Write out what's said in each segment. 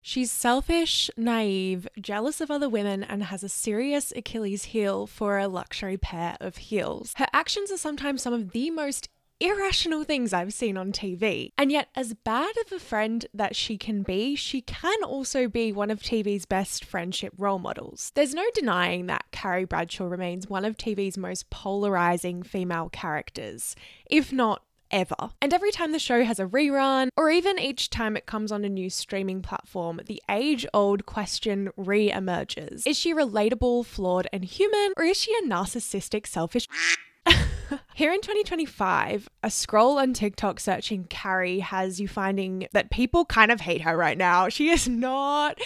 She's selfish, naive, jealous of other women, and has a serious Achilles heel for a luxury pair of heels. Her actions are sometimes some of the most irrational things I've seen on TV. And yet, as bad of a friend that she can also be one of TV's best friendship role models. There's no denying that Carrie Bradshaw remains one of TV's most polarizing female characters, if not ever. And every time the show has a rerun, or even each time it comes on a new streaming platform, the age-old question re-emerges. Is she relatable, flawed, and human, or is she a narcissistic, selfish Here in 2025, a scroll on TikTok searching Carrie has you finding that people kind of hate her right now. She is not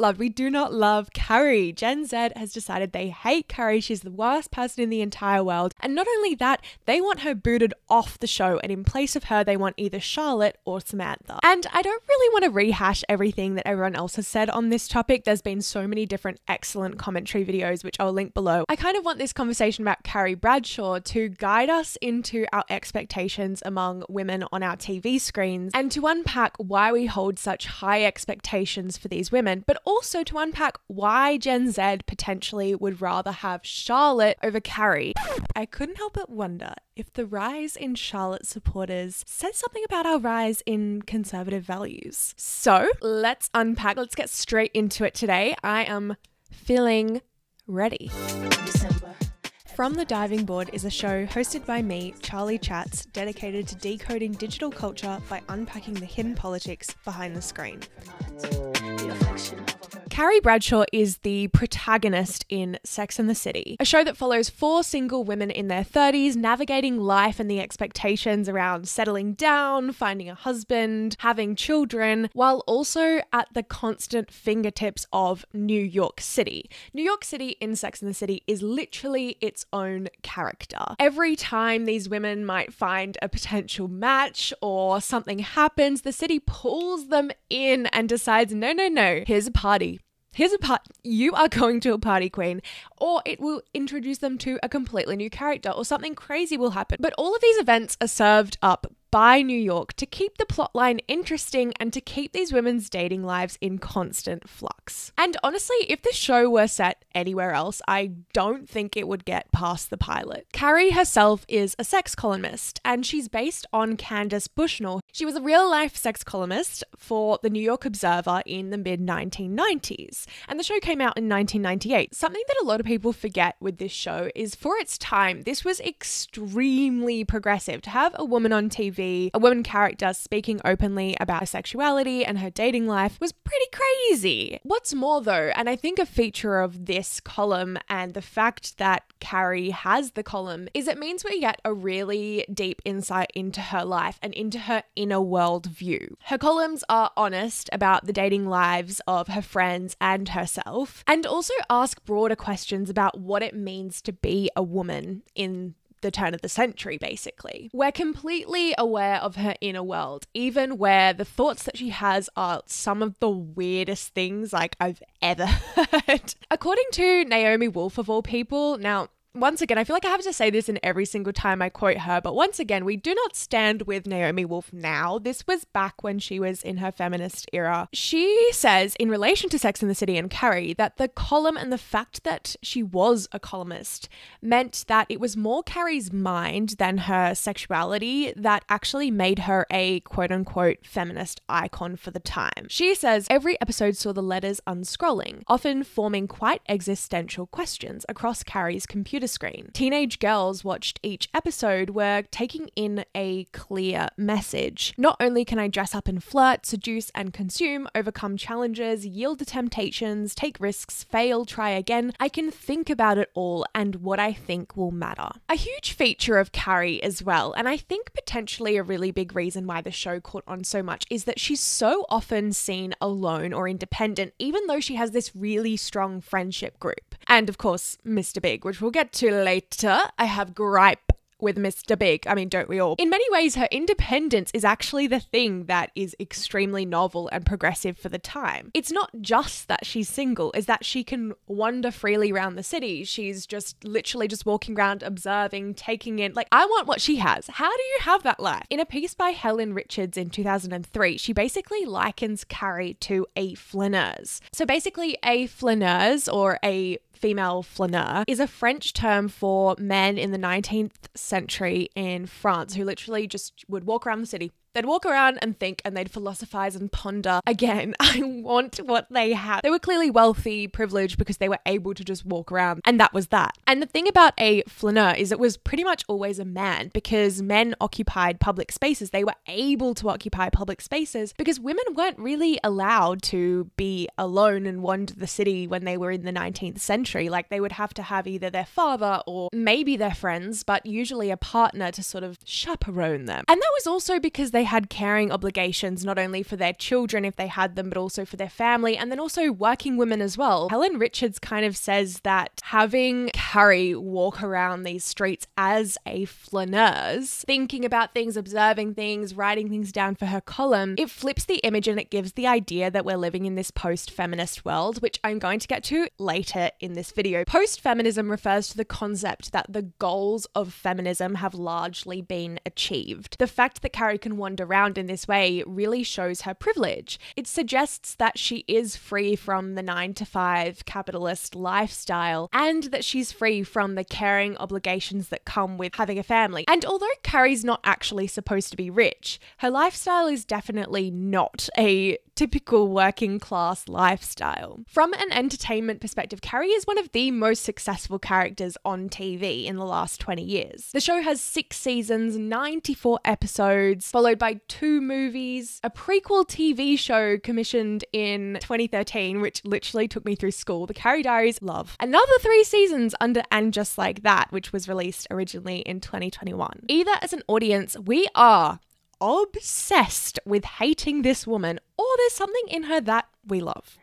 loved. We do not love Carrie. Gen Z has decided they hate Carrie. She's the worst person in the entire world. And not only that, they want her booted off the show, and in place of her, they want either Charlotte or Samantha. And I don't really want to rehash everything that everyone else has said on this topic. There's been so many different excellent commentary videos, which I'll link below. I kind of want this conversation about Carrie Bradshaw to guide us into our expectations among women on our TV screens, and to unpack why we hold such high expectations for these women, but also to unpack why Gen Z potentially would rather have Charlotte over Carrie. I couldn't help but wonder if the rise in Charlotte supporters says something about our rise in conservative values. So let's unpack, let's get straight into it today. I am feeling ready. From the Diving Board is a show hosted by me, charlichats, dedicated to decoding digital culture by unpacking the hidden politics behind the screen. Carrie Bradshaw is the protagonist in Sex and the City, a show that follows 4 single women in their 30s navigating life and the expectations around settling down, finding a husband, having children, while also at the constant fingertips of New York City. New York City in Sex and the City is literally its own character. Every time these women might find a potential match or something happens, the city pulls them in and decides, no, here's a party. You are going to a party, queen. Or it will introduce them to a completely new character, or something crazy will happen. But all of these events are served up by New York to keep the plotline interesting and to keep these women's dating lives in constant flux. And honestly, if this show were set anywhere else, I don't think it would get past the pilot. Carrie herself is a sex columnist, and she's based on Candace Bushnell. She was a real-life sex columnist for the New York Observer in the mid-1990s, and the show came out in 1998. Something that a lot of people forget with this show is, for its time, this was extremely progressive. To have a woman on TV, a woman character speaking openly about her sexuality and her dating life, was pretty crazy. What's more though, and I think a feature of this column and the fact that Carrie has the column, is it means we get a really deep insight into her life and into her inner world view. Her columns are honest about the dating lives of her friends and herself, and also ask broader questions about what it means to be a woman in the turn of the century, basically. We're completely aware of her inner world, even where the thoughts that she has are some of the weirdest things I've ever heard. According to Naomi Wolf, of all people, now, once again, I feel like I have to say this in every single time I quote her, but once again, we do not stand with Naomi Wolf now. This was back when she was in her feminist era. She says, in relation to Sex and the City and Carrie, that the column and the fact that she was a columnist meant that it was more Carrie's mind than her sexuality that actually made her a quote-unquote feminist icon for the time. She says, every episode saw the letters unscrolling, often forming quite existential questions across Carrie's computer screen. Teenage girls watched each episode were taking in a clear message. Not only can I dress up and flirt, seduce and consume, overcome challenges, yield to temptations, take risks, fail, try again, I can think about it all and what I think will matter. A huge feature of Carrie as well, and I think potentially a really big reason why the show caught on so much, is that she's so often seen alone or independent, even though she has this really strong friendship group. And of course, Mr. Big, which we'll get to later. I have gripe with Mr. Big. I mean, don't we all? In many ways, her independence is actually the thing that is extremely novel and progressive for the time. It's not just that she's single, it's that she can wander freely around the city. She's just literally just walking around, observing, taking in. Like, I want what she has. How do you have that life? In a piece by Helen Richards in 2003, she basically likens Carrie to a flaneuse. So basically, a flaneuse, or a female flaneur, is a French term for men in the 19th century in France who literally just would walk around the city. They'd walk around and think, and they'd philosophize and ponder. Again, I want what they have. They were clearly wealthy, privileged, because they were able to just walk around, and that was that. And the thing about a flaneur is it was pretty much always a man, because men occupied public spaces. They were able to occupy public spaces because women weren't really allowed to be alone and wander the city when they were in the 19th century. Like, they would have to have either their father or maybe their friends, but usually a partner to sort of chaperone them. And that was also because they had caring obligations, not only for their children if they had them, but also for their family, and then also working women as well. Helen Richards kind of says that having Carrie walk around these streets as a flaneuse, thinking about things, observing things, writing things down for her column, it flips the image and it gives the idea that we're living in this post-feminist world, which I'm going to get to later in this video. Post-feminism refers to the concept that the goals of feminism have largely been achieved. The fact that Carrie can wander around in this way really shows her privilege. It suggests that she is free from the 9-to-5 capitalist lifestyle, and that she's free from the caring obligations that come with having a family. And although Carrie's not actually supposed to be rich, her lifestyle is definitely not a typical working class lifestyle. From an entertainment perspective, Carrie is one of the most successful characters on TV in the last 20 years. The show has 6 seasons, 94 episodes, followed by 2 movies, a prequel TV show commissioned in 2013, which literally took me through school, The Carrie Diaries, love. Another 3 seasons under And Just Like That, which was released originally in 2021. Either as an audience, we are obsessed with hating this woman, or there's something in her that we love.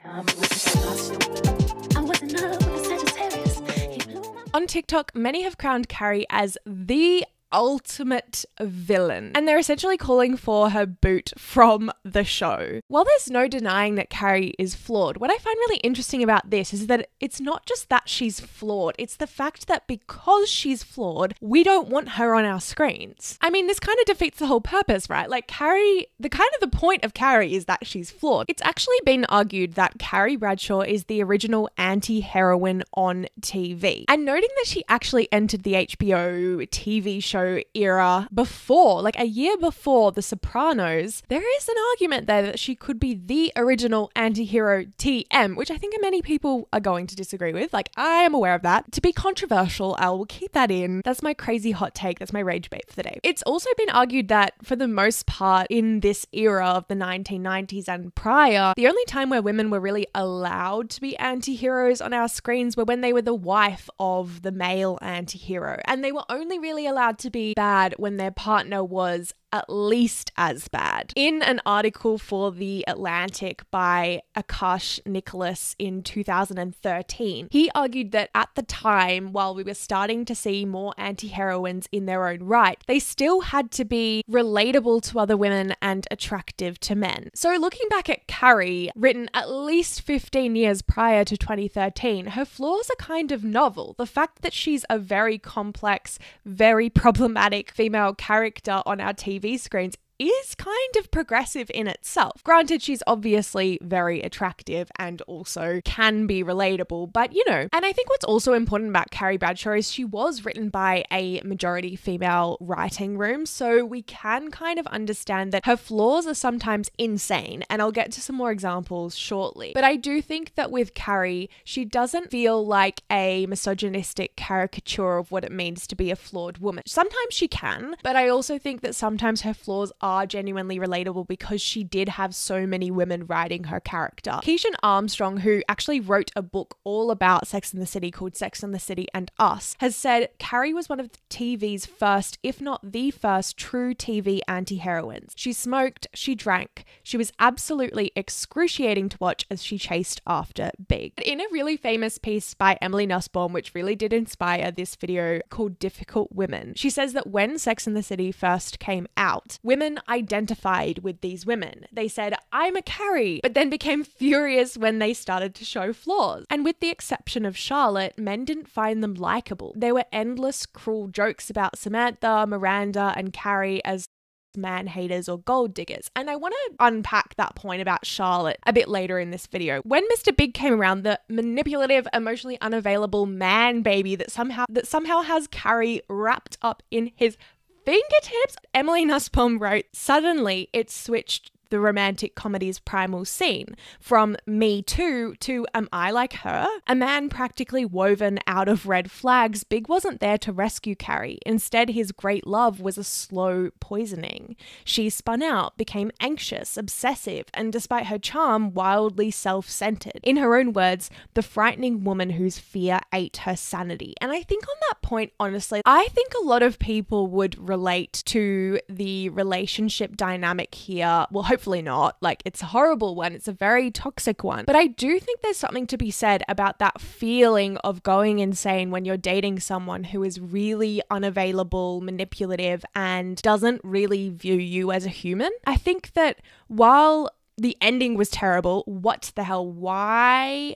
On TikTok, many have crowned Carrie as the ultimate villain, and they're essentially calling for her boot from the show. While there's no denying that Carrie is flawed, what I find really interesting about this is that it's not just that she's flawed, it's the fact that because she's flawed, we don't want her on our screens. I mean, this kind of defeats the whole purpose, right? Like, Carrie, the point of Carrie is that she's flawed. It's actually been argued that Carrie Bradshaw is the original anti-heroine on TV. And noting that she actually entered the HBO TV show era before, like a year before The Sopranos, there is an argument there that she could be the original anti-hero TM, which I think many people are going to disagree with. Like, I am aware of that. To be controversial, I will keep that in. That's my crazy hot take. That's my rage bait for the day. It's also been argued that for the most part in this era of the 1990s and prior, the only time where women were really allowed to be anti-heroes on our screens were when they were the wife of the male anti-hero, and they were only really allowed to be bad when their partner was at least as bad. In an article for The Atlantic by Akash Nicholas in 2013, he argued that at the time, while we were starting to see more anti-heroines in their own right, they still had to be relatable to other women and attractive to men. So looking back at Carrie, written at least 15 years prior to 2013, her flaws are kind of novel. The fact that she's a very complex, very problematic female character on our TV screens is kind of progressive in itself. Granted, she's obviously very attractive and also can be relatable, but you know. And I think what's also important about Carrie Bradshaw is she was written by a majority female writing room, so we can kind of understand that her flaws are sometimes insane, and I'll get to some more examples shortly. But I do think that with Carrie, she doesn't feel like a misogynistic caricature of what it means to be a flawed woman. Sometimes she can, but I also think that sometimes her flaws are genuinely relatable because she did have so many women writing her character. Keishin Armstrong, who actually wrote a book all about Sex and the City called Sex and the City and Us, has said Carrie was one of TV's first, if not the first, true TV anti-heroines. She smoked, she drank, she was absolutely excruciating to watch as she chased after Big. In a really famous piece by Emily Nussbaum, which really did inspire this video called Difficult Women, she says that when Sex and the City first came out, women identified with these women. They said, I'm a Carrie, but then became furious when they started to show flaws. And with the exception of Charlotte, men didn't find them likable. There were endless cruel jokes about Samantha, Miranda, and Carrie as man haters or gold diggers. And I want to unpack that point about Charlotte a bit later in this video. When Mr. Big came around, the manipulative, emotionally unavailable man baby that somehow has Carrie wrapped up in his fingertips, Emily Nussbaum wrote, suddenly it switched the romantic comedy's primal scene from Me Too to Am I Like Her? A man practically woven out of red flags, Big wasn't there to rescue Carrie. Instead, his great love was a slow poisoning. She spun out, became anxious, obsessive, and despite her charm, wildly self-centered. In her own words, the frightening woman whose fear ate her sanity. And I think on that point, honestly, I think a lot of people would relate to the relationship dynamic here. Well, hopefully not. Like, it's a horrible one. It's a very toxic one. But I do think there's something to be said about that feeling of going insane when you're dating someone who is really unavailable, manipulative, and doesn't really view you as a human. I think that while the ending was terrible, what the hell? Why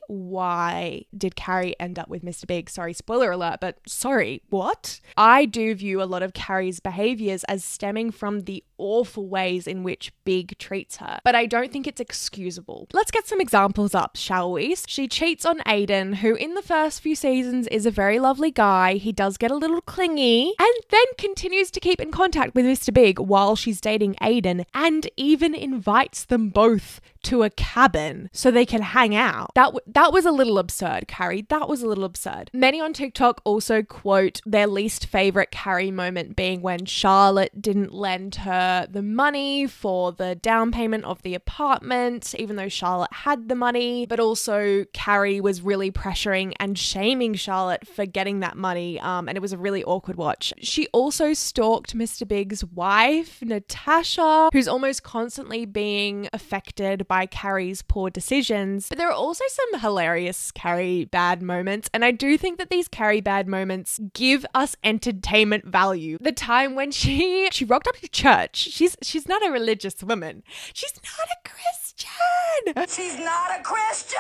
did Carrie end up with Mr. Big? Sorry, spoiler alert, but sorry, what? I do view a lot of Carrie's behaviors as stemming from the awful ways in which Big treats her, but I don't think it's excusable. Let's get some examples up, shall we? She cheats on Aiden, who in the first few seasons is a very lovely guy. He does get a little clingy and then continues to keep in contact with Mr. Big while she's dating Aiden and even invites them both to a cabin so they can hang out. That was a little absurd, Carrie. That was a little absurd. Many on TikTok also quote their least favorite Carrie moment being when Charlotte didn't lend her the money for the down payment of the apartment, even though Charlotte had the money, but also Carrie was really pressuring and shaming Charlotte for getting that money, and it was a really awkward watch. She also stalked Mr. Big's wife, Natasha, who's almost constantly being affected by Carrie's poor decisions. But there are also some hilarious Carrie bad moments, and I do think that these Carrie bad moments give us entertainment value. The time when she rocked up to church. She's not a religious woman. She's not a Christian. She's not a Christian!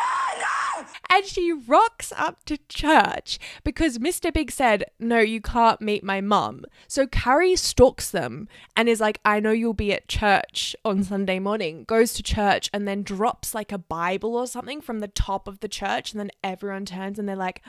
And she rocks up to church because Mr. Big said, no, you can't meet my mum. So Carrie stalks them and is like, I know you'll be at church on Sunday morning, goes to church and then drops like a Bible or something from the top of the church, and then everyone turns and they're like,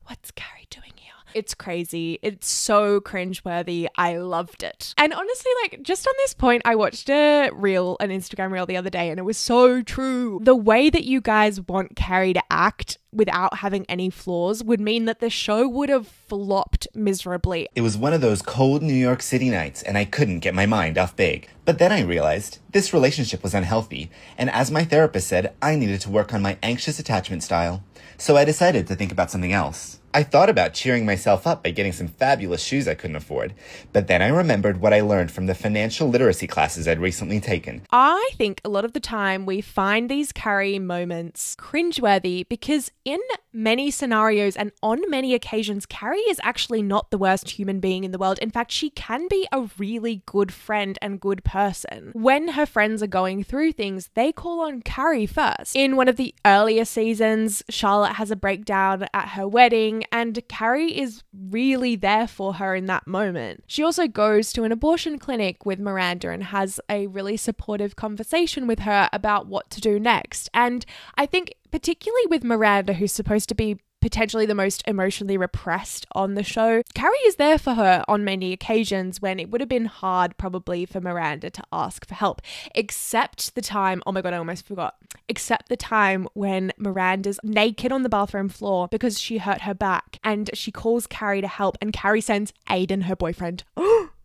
what's Carrie doing here? It's crazy. It's so cringeworthy. I loved it. And honestly, like, just on this point, I watched an Instagram reel the other day, and it was so true. The way that you guys want Carrie to act without having any flaws would mean that the show would have flopped miserably. It was one of those cold New York City nights, and I couldn't get my mind off Big. But then I realized this relationship was unhealthy, and as my therapist said, I needed to work on my anxious attachment style. So I decided to think about something else. I thought about cheering myself up by getting some fabulous shoes I couldn't afford, but then I remembered what I learned from the financial literacy classes I'd recently taken. I think a lot of the time we find these Carrie moments cringeworthy because in many scenarios and on many occasions, Carrie is actually not the worst human being in the world. In fact, she can be a really good friend and good person. When her friends are going through things, they call on Carrie first. In one of the earlier seasons, Charlotte has a breakdown at her wedding, and Carrie is really there for her in that moment. She also goes to an abortion clinic with Miranda and has a really supportive conversation with her about what to do next. And I think particularly with Miranda, who's supposed to be potentially the most emotionally repressed on the show, Carrie is there for her on many occasions when it would have been hard probably for Miranda to ask for help, except the time, oh my God, I almost forgot, except the time when Miranda's naked on the bathroom floor because she hurt her back and she calls Carrie to help and Carrie sends Aiden, her boyfriend.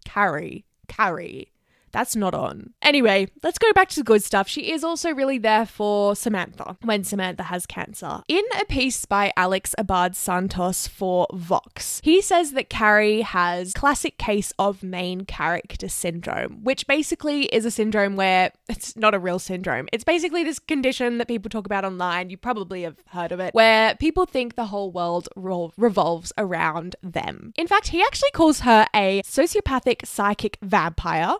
Carrie. That's not on. Anyway, let's go back to the good stuff. She is also really there for Samantha when Samantha has cancer. In a piece by Alex Abad Santos for Vox, he says that Carrie has classic case of main character syndrome, which basically is a syndrome where it's not a real syndrome. It's basically this condition that people talk about online. You probably have heard of it, where people think the whole world revolves around them. In fact, he actually calls her a sociopathic psychic vampire.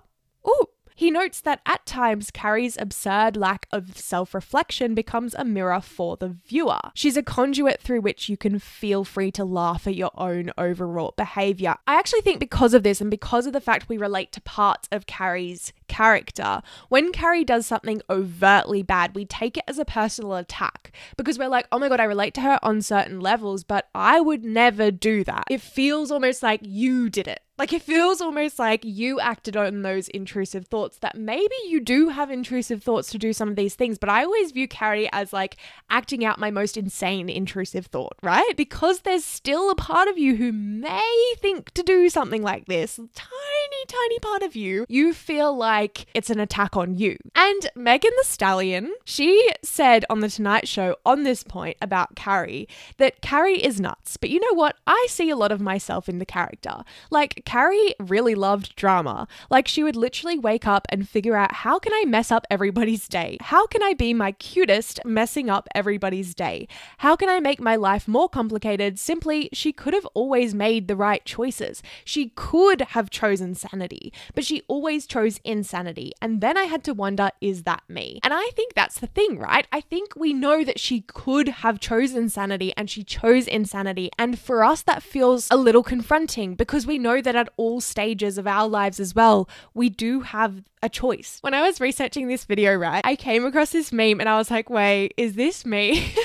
Ooh. He notes that at times, Carrie's absurd lack of self-reflection becomes a mirror for the viewer. She's a conduit through which you can feel free to laugh at your own overwrought behavior. I actually think because of this and because of the fact we relate to parts of Carrie's character, when Carrie does something overtly bad, we take it as a personal attack because we're like, oh my God, I relate to her on certain levels, but I would never do that. It feels almost like you did it. Like it feels almost like you acted on those intrusive thoughts, that maybe you do have intrusive thoughts to do some of these things, but I always view Carrie as like acting out my most insane intrusive thought, right? Because there's still a part of you who may think to do something like this, tiny part of you, you feel like it's an attack on you. And Megan Thee Stallion, she said on The Tonight Show on this point about Carrie, that Carrie is nuts. But you know what? I see a lot of myself in the character. Like, Carrie really loved drama. Like, she would literally wake up and figure out, how can I mess up everybody's day? How can I be my cutest messing up everybody's day? How can I make my life more complicated? Simply, she could have always made the right choices. She could have chosen sanity, but she always chose insanity. And then I had to wonder, is that me? And I think that's the thing, right? I think we know that she could have chosen sanity and she chose insanity. And for us, that feels a little confronting because we know that at all stages of our lives as well, we do have a choice. When I was researching this video, right, I came across this meme and I was like, wait, is this me?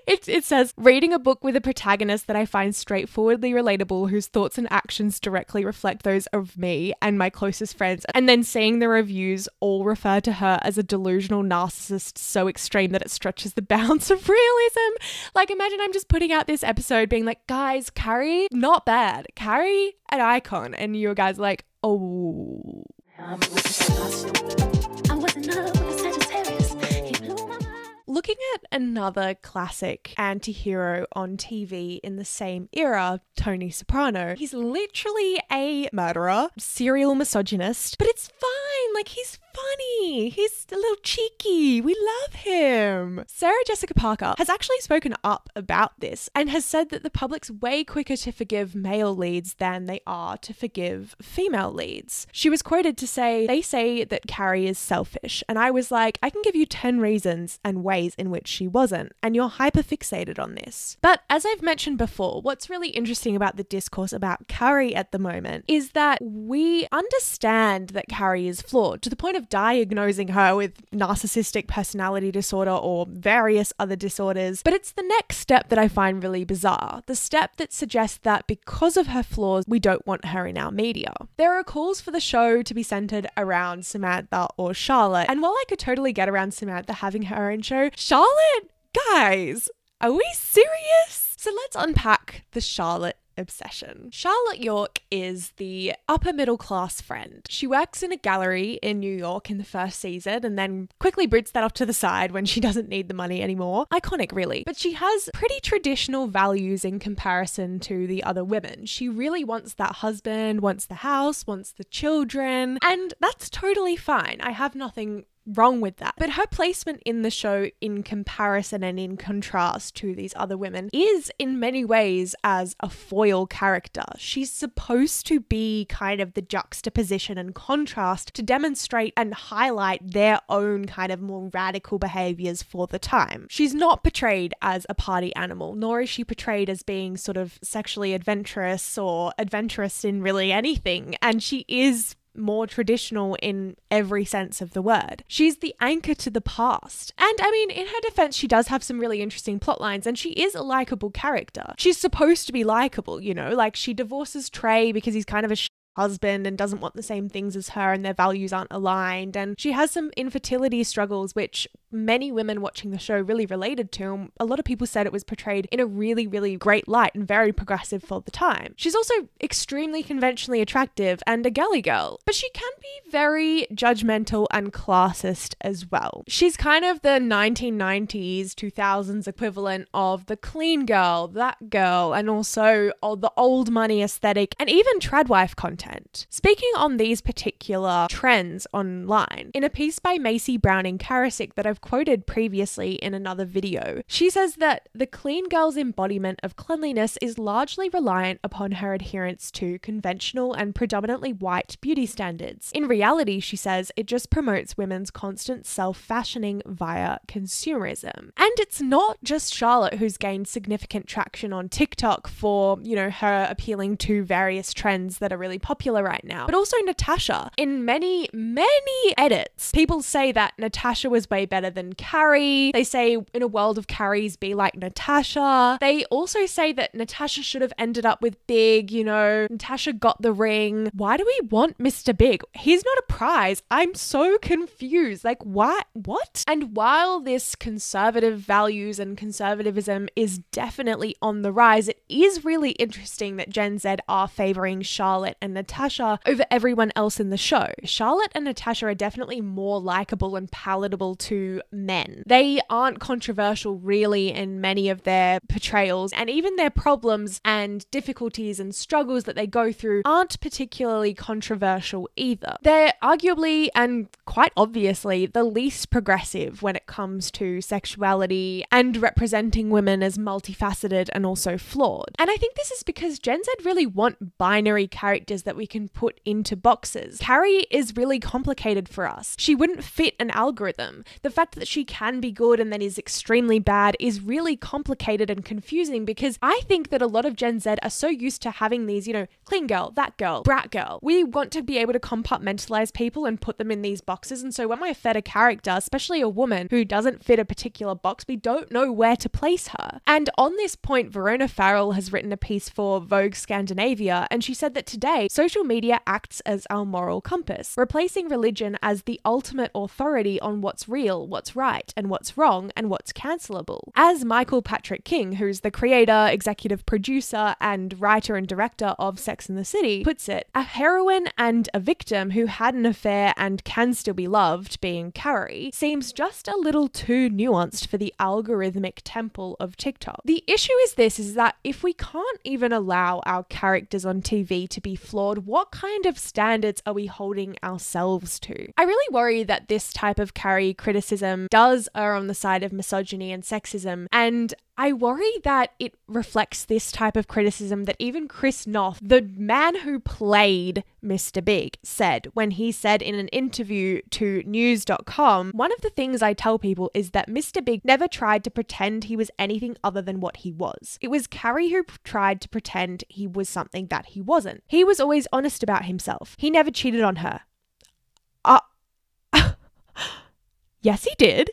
It says, reading a book with a protagonist that I find straightforwardly relatable, whose thoughts and actions directly reflect those of me and my closest friends, and then seeing the reviews all refer to her as a delusional narcissist so extreme that it stretches the bounds of realism. Like, imagine I'm just putting out this episode being like, guys, Carrie, not bad. Carrie, an icon. And you guys are like, oh. Looking at another classic anti-hero on TV in the same era, Tony Soprano, he's literally a murderer, serial misogynist, but it's fine. Like, he's funny. He's a little cheeky. We love him. Sarah Jessica Parker has actually spoken up about this and has said that the public's way quicker to forgive male leads than they are to forgive female leads. She was quoted to say, they say that Carrie is selfish. And I was like, I can give you 10 reasons and ways in which she wasn't. And you're hyperfixated on this. But as I've mentioned before, what's really interesting about the discourse about Carrie at the moment is that we understand that Carrie is flawed to the point of diagnosing her with narcissistic personality disorder or various other disorders. But it's the next step that I find really bizarre. The step that suggests that because of her flaws, we don't want her in our media. There are calls for the show to be centered around Samantha or Charlotte. And while I could totally get around Samantha having her own show, Charlotte, guys, are we serious? So let's unpack the Charlotte obsession. Charlotte York is the upper middle class friend. She works in a gallery in New York in the first season and then quickly boots that off to the side when she doesn't need the money anymore. Iconic, really. But she has pretty traditional values in comparison to the other women. She really wants that husband, wants the house, wants the children, and that's totally fine. I have nothing wrong with that. But her placement in the show in comparison and in contrast to these other women is in many ways as a foil character. She's supposed to be kind of the juxtaposition and contrast to demonstrate and highlight their own kind of more radical behaviors for the time. She's not portrayed as a party animal, nor is she portrayed as being sort of sexually adventurous or adventurous in really anything. And she is more traditional in every sense of the word. She's the anchor to the past. And I mean, in her defense, she does have some really interesting plot lines and she is a likable character. She's supposed to be likable, you know, like she divorces Trey because he's kind of a husband and doesn't want the same things as her and their values aren't aligned. And she has some infertility struggles, which many women watching the show really related to. And a lot of people said it was portrayed in a really, really great light and very progressive for the time. She's also extremely conventionally attractive and a girly girl, but she can be very judgmental and classist as well. She's kind of the 1990s, 2000s equivalent of the clean girl, that girl, and also the old money aesthetic and even tradwife content. Speaking on these particular trends online, in a piece by Macy Browning-Karasik that I've quoted previously in another video, she says that the clean girl's embodiment of cleanliness is largely reliant upon her adherence to conventional and predominantly white beauty standards. In reality, she says, it just promotes women's constant self-fashioning via consumerism. And it's not just Charlotte who's gained significant traction on TikTok for, her appealing to various trends that are really popular right now, but also Natasha. In many, many edits, people say that Natasha was way better than Carrie. They say in a world of Carries, be like Natasha. They also say that Natasha should have ended up with Big, Natasha got the ring. Why do we want Mr. Big? He's not a prize. I'm so confused. Like, why? What? And while this conservative values and conservatism is definitely on the rise, it is really interesting that Gen Z are favoring Charlotte and Natasha over everyone else in the show. Charlotte and Natasha are definitely more likable and palatable to men. They aren't controversial really in many of their portrayals, and even their problems and difficulties and struggles that they go through aren't particularly controversial either. They're arguably and quite obviously the least progressive when it comes to sexuality and representing women as multifaceted and also flawed. And I think this is because Gen Z really want binary characters that we can put into boxes. Carrie is really complicated for us. She wouldn't fit an algorithm. The fact that she can be good and then is extremely bad is really complicated and confusing, because I think that a lot of Gen Z are so used to having these, clean girl, that girl, brat girl. We want to be able to compartmentalize people and put them in these boxes. And so when we're fed a character, especially a woman who doesn't fit a particular box, we don't know where to place her. And on this point, Verona Farrell has written a piece for Vogue Scandinavia, and she said that today, social media acts as our moral compass, replacing religion as the ultimate authority on what's real, what's right, and what's wrong, and what's cancelable. As Michael Patrick King, who's the creator, executive producer, and writer and director of Sex and the City, puts it, a heroine and a victim who had an affair and can still be loved, being Carrie, seems just a little too nuanced for the algorithmic temple of TikTok. The issue is that if we can't even allow our characters on TV to be flawed, what kind of standards are we holding ourselves to? I really worry that this type of Carrie criticism does err on the side of misogyny and sexism, and I worry that it reflects this type of criticism that even Chris Noth, the man who played Mr. Big, said when he said in an interview to news.com, one of the things I tell people is that Mr. Big never tried to pretend he was anything other than what he was. It was Carrie who tried to pretend he was something that he wasn't. He was always honest about himself. He never cheated on her. Yes, he did.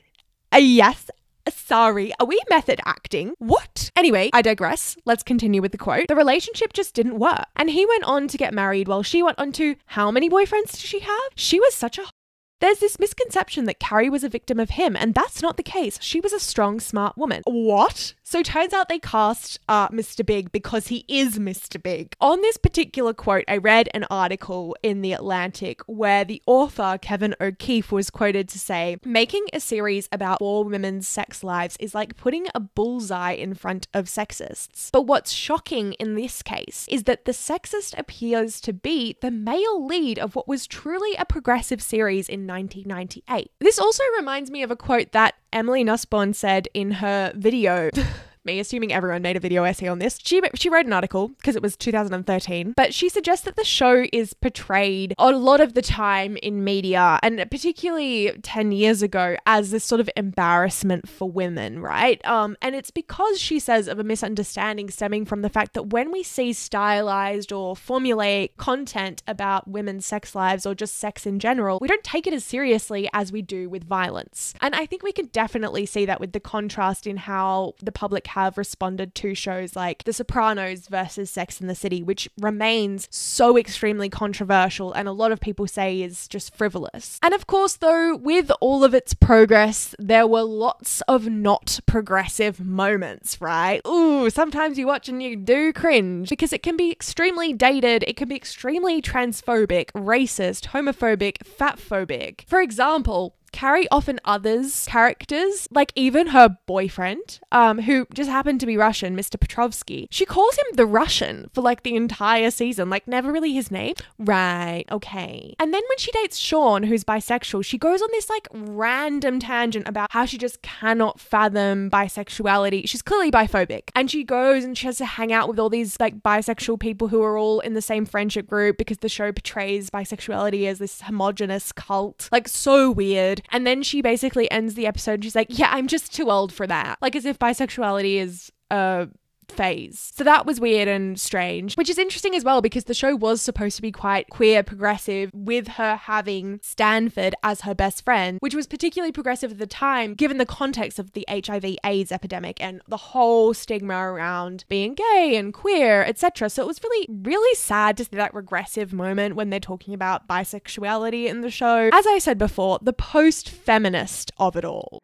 Yes. Sorry, are we method acting? What? Anyway, I digress. Let's continue with the quote. The relationship just didn't work. And he went on to get married while she went on to, how many boyfriends did she have? She was such a... There's this misconception that Carrie was a victim of him, and that's not the case. She was a strong, smart woman. What? So turns out they cast Mr. Big because he is Mr. Big. On this particular quote, I read an article in The Atlantic where the author, Kevin O'Keefe, was quoted to say, making a series about 4 women's sex lives is like putting a bullseye in front of sexists. But what's shocking in this case is that the sexist appears to be the male lead of what was truly a progressive series in 1998. This also reminds me of a quote that Emily Nussbaum said in her video. Me assuming everyone made a video essay on this. She wrote an article because it was 2013, but she suggests that the show is portrayed a lot of the time in media, and particularly 10 years ago, as this sort of embarrassment for women, right? And it's because, she says, of a misunderstanding stemming from the fact that when we see stylized or formulaic content about women's sex lives or just sex in general, we don't take it as seriously as we do with violence. And I think we can definitely see that with the contrast in how the public have responded to shows like The Sopranos versus Sex and the City, which remains so extremely controversial and a lot of people say is just frivolous. And of course, though, with all of its progress, there were lots of not progressive moments, right? Ooh, sometimes you watch and you do cringe because it can be extremely dated, it can be extremely transphobic, racist, homophobic, fatphobic. For example, Carrie often others characters, like even her boyfriend, who just happened to be Russian, Mr. Petrovsky. She calls him the Russian for like the entire season, like never really his name. Right, okay. And then when she dates Sean, who's bisexual, she goes on this like random tangent about how she just cannot fathom bisexuality. She's clearly biphobic. And she goes and she has to hang out with all these like bisexual people who are all in the same friendship group because the show portrays bisexuality as this homogenous cult. Like so weird. And then she basically ends the episode and she's like, yeah, I'm just too old for that. Like as if bisexuality is a phase. So that was weird and strange, which is interesting as well because the show was supposed to be quite queer progressive with her having Stanford as her best friend, which was particularly progressive at the time given the context of the HIV/AIDS epidemic and the whole stigma around being gay and queer, etc. So it was really, really sad to see that regressive moment when they're talking about bisexuality in the show. As I said before, the post-feminist of it all.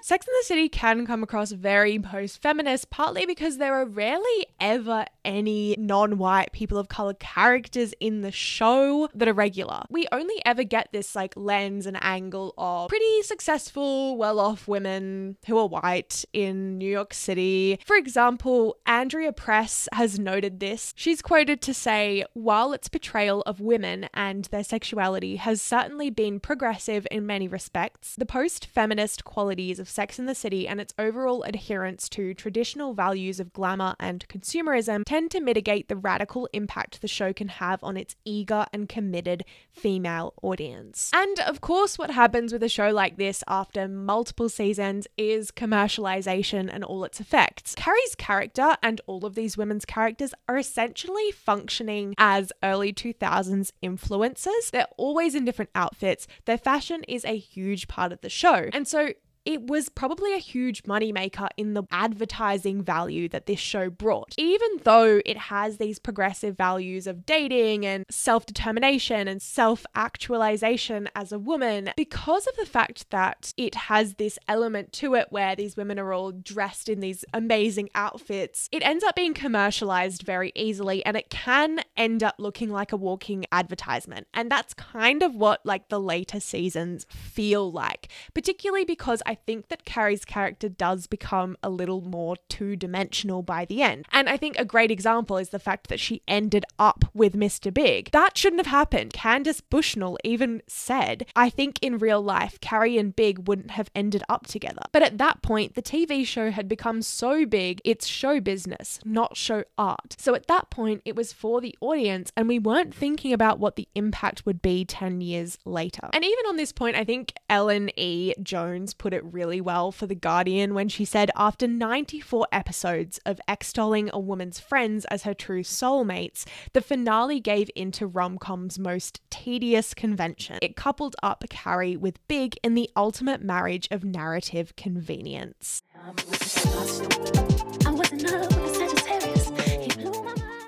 Sex and the City can come across very post-feminist, partly because there are rarely ever any non-white people of color characters in the show that are regular. We only ever get this like lens and angle of pretty successful, well-off women who are white in New York City. For example, Andrea Press has noted this. She's quoted to say, while its portrayal of women and their sexuality has certainly been progressive in many respects, the post-feminist qualities of Sex and the City and its overall adherence to traditional values of glamour and consumerism tend to mitigate the radical impact the show can have on its eager and committed female audience. And of course, what happens with a show like this after multiple seasons is commercialization and all its effects. Carrie's character and all of these women's characters are essentially functioning as early 2000s influencers. They're always in different outfits. Their fashion is a huge part of the show. And so it was probably a huge moneymaker in the advertising value that this show brought. Even though it has these progressive values of dating and self-determination and self-actualization as a woman, because of the fact that it has this element to it where these women are all dressed in these amazing outfits, it ends up being commercialized very easily and it can end up looking like a walking advertisement. And that's kind of what like the later seasons feel like, particularly because I think that Carrie's character does become a little more two-dimensional by the end. And I think a great example is the fact that she ended up with Mr. Big. That shouldn't have happened. Candace Bushnell even said, I think in real life, Carrie and Big wouldn't have ended up together. But at that point, the TV show had become so big, it's show business, not show art. So at that point, it was for the audience and we weren't thinking about what the impact would be 10 years later. And even on this point, I think Ellen E. Jones put it really well for The Guardian when she said, after 94 episodes of extolling a woman's friends as her true soulmates, the finale gave into rom-com's most tedious convention. It coupled up Carrie with Big in the ultimate marriage of narrative convenience.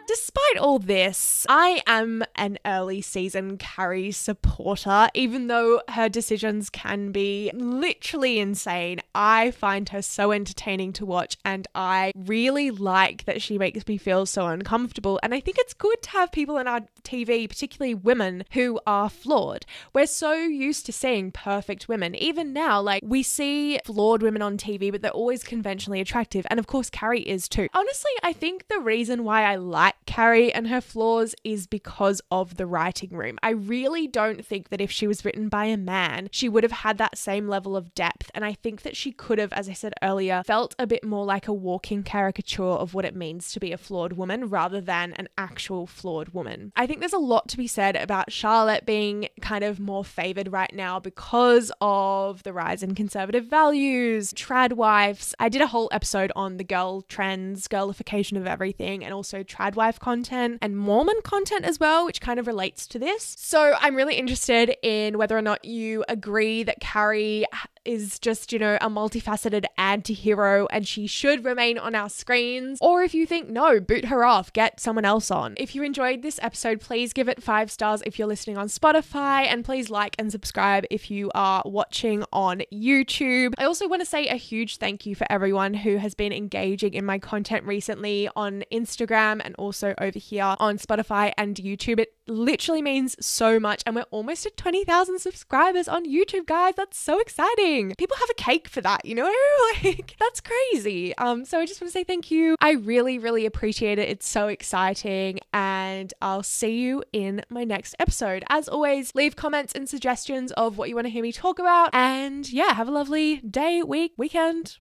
Despite all this, I am an early season Carrie supporter, even though her decisions can be literally insane. I find her so entertaining to watch and I really like that she makes me feel so uncomfortable. And I think it's good to have people in our TV, particularly women, who are flawed. We're so used to seeing perfect women. Even now, like we see flawed women on TV, but they're always conventionally attractive. And of course, Carrie is too. Honestly, I think the reason why I like Carrie and her flaws is because of the writing room. I really don't think that if she was written by a man, she would have had that same level of depth. And I think that she could have, as I said earlier, felt a bit more like a walking caricature of what it means to be a flawed woman rather than an actual flawed woman. I think there's a lot to be said about Charlotte being kind of more favored right now because of the rise in conservative values, trad wives. I did a whole episode on the girl trends, girlification of everything, and also trad wife life content and Mormon content as well, which kind of relates to this. So I'm really interested in whether or not you agree that Carrie is just, a multifaceted anti-hero and she should remain on our screens, or if you think no, boot her off, get someone else on. If you enjoyed this episode, please give it 5 stars if you're listening on Spotify, and please like and subscribe if you are watching on YouTube. I also want to say a huge thank you for everyone who has been engaging in my content recently on Instagram and also over here on Spotify and YouTube. It literally means so much, and we're almost at 20,000 subscribers on YouTube, guys. That's so exciting. People have a cake for that, like that's crazy. So I just want to say thank you. I really, really appreciate it. It's so exciting, and I'll see you in my next episode. As always, leave comments and suggestions of what you want to hear me talk about, and yeah, have a lovely day, week, weekend,